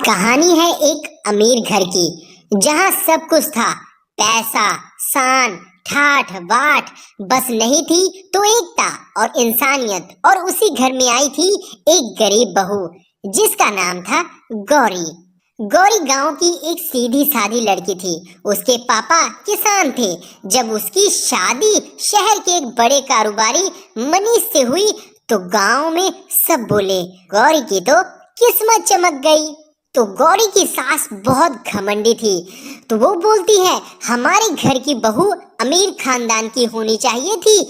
कहानी है एक अमीर घर की, जहाँ सब कुछ था। पैसा, शान, ठाठ बाट, बस नहीं थी तो एकता और इंसानियत। और उसी घर में आई थी एक गरीब बहू, जिसका नाम था गौरी। गौरी गांव की एक सीधी सादी लड़की थी। उसके पापा किसान थे। जब उसकी शादी शहर के एक बड़े कारोबारी मनीष से हुई तो गांव में सब बोले, गौरी की तो किस्मत चमक गई। तो गौरी की सास बहुत घमंडी थी, तो वो बोलती है, हमारे घर की बहू अमीर खानदान की होनी चाहिए थी,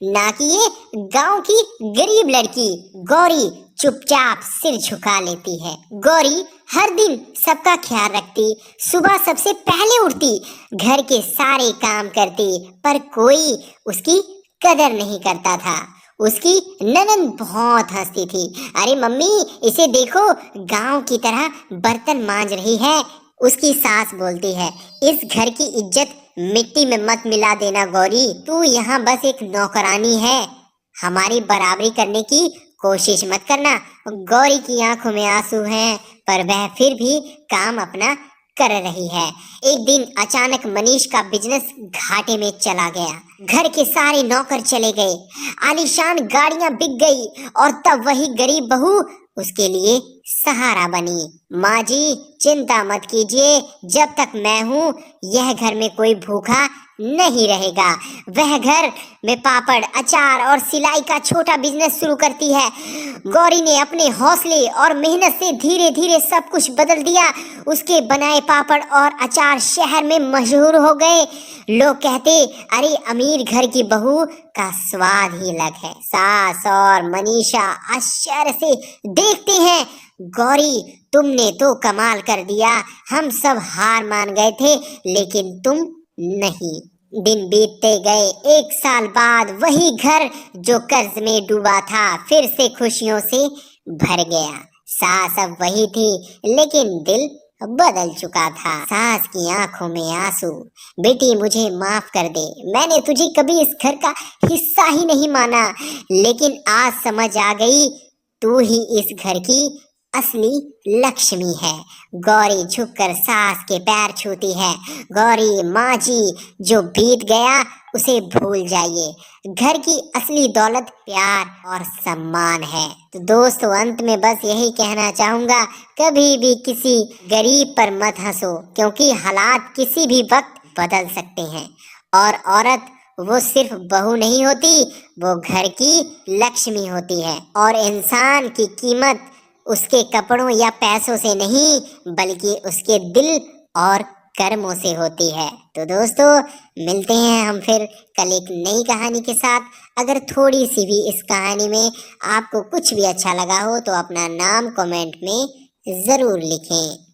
ना कि ये गांव की गरीब लड़की। गौरी चुपचाप सिर झुका लेती है। गौरी हर दिन सबका ख्याल रखती, सुबह सबसे पहले उठती, घर के सारे काम करती, पर कोई उसकी कदर नहीं करता था। उसकी ननद बहुत हंसती थी। अरे मम्मी, इसे देखो, गांव की तरह बर्तन मांज रही है। उसकी सास बोलती है, इस घर की इज्जत मिट्टी में मत मिला देना गौरी, तू यहाँ बस एक नौकरानी है, हमारी बराबरी करने की कोशिश मत करना। गौरी की आंखों में आंसू हैं, पर वह फिर भी काम अपना कर रही है। एक दिन अचानक मनीष का बिजनेस घाटे में चला गया। घर के सारे नौकर चले गए, आलीशान गाड़ियां बिक गई, और तब वही गरीब बहू उसके लिए सहारा बनी। माँ जी, चिंता मत कीजिए, जब तक मैं हूँ यह घर में कोई भूखा नहीं रहेगा। वह घर में पापड़, अचार और सिलाई का छोटा बिजनेस शुरू करती है। गौरी ने अपने हौसले और मेहनत से धीरे धीरे सब कुछ बदल दिया। उसके बनाए पापड़ और अचार शहर में मशहूर हो गए। लोग कहते, अरे अमीर घर की बहू का स्वाद ही अलग है। सास और मनीषा आश्चर्य से देखते हैं, गौरी तुमने तो कमाल कर दिया, हम सब हार मान गए थे, लेकिन तुम नहीं। दिन बीतते गए। एक साल बाद वही घर जो कर्ज में डूबा था फिर से खुशियों से भर गया। सास अब वही थी, लेकिन दिल बदल चुका था। सास की आंखों में आंसू, बेटी मुझे माफ कर दे, मैंने तुझे कभी इस घर का हिस्सा ही नहीं माना, लेकिन आज समझ आ गई, तू ही इस घर की असली लक्ष्मी है। गौरी झुककर सास के पैर छूती है। गौरी माँ जी, जो बीत गया उसे भूल जाइए। घर की असली दौलत प्यार और सम्मान है। तो दोस्तों, अंत में बस यही कहना चाहूंगा, कभी भी किसी गरीब पर मत हंसो, क्योंकि हालात किसी भी वक्त बदल सकते हैं। और औरत वो सिर्फ बहू नहीं होती, वो घर की लक्ष्मी होती है। और इंसान की कीमत उसके कपड़ों या पैसों से नहीं, बल्कि उसके दिल और कर्मों से होती है। तो दोस्तों, मिलते हैं हम फिर कल एक नई कहानी के साथ। अगर थोड़ी सी भी इस कहानी में आपको कुछ भी अच्छा लगा हो तो अपना नाम कमेंट में ज़रूर लिखें।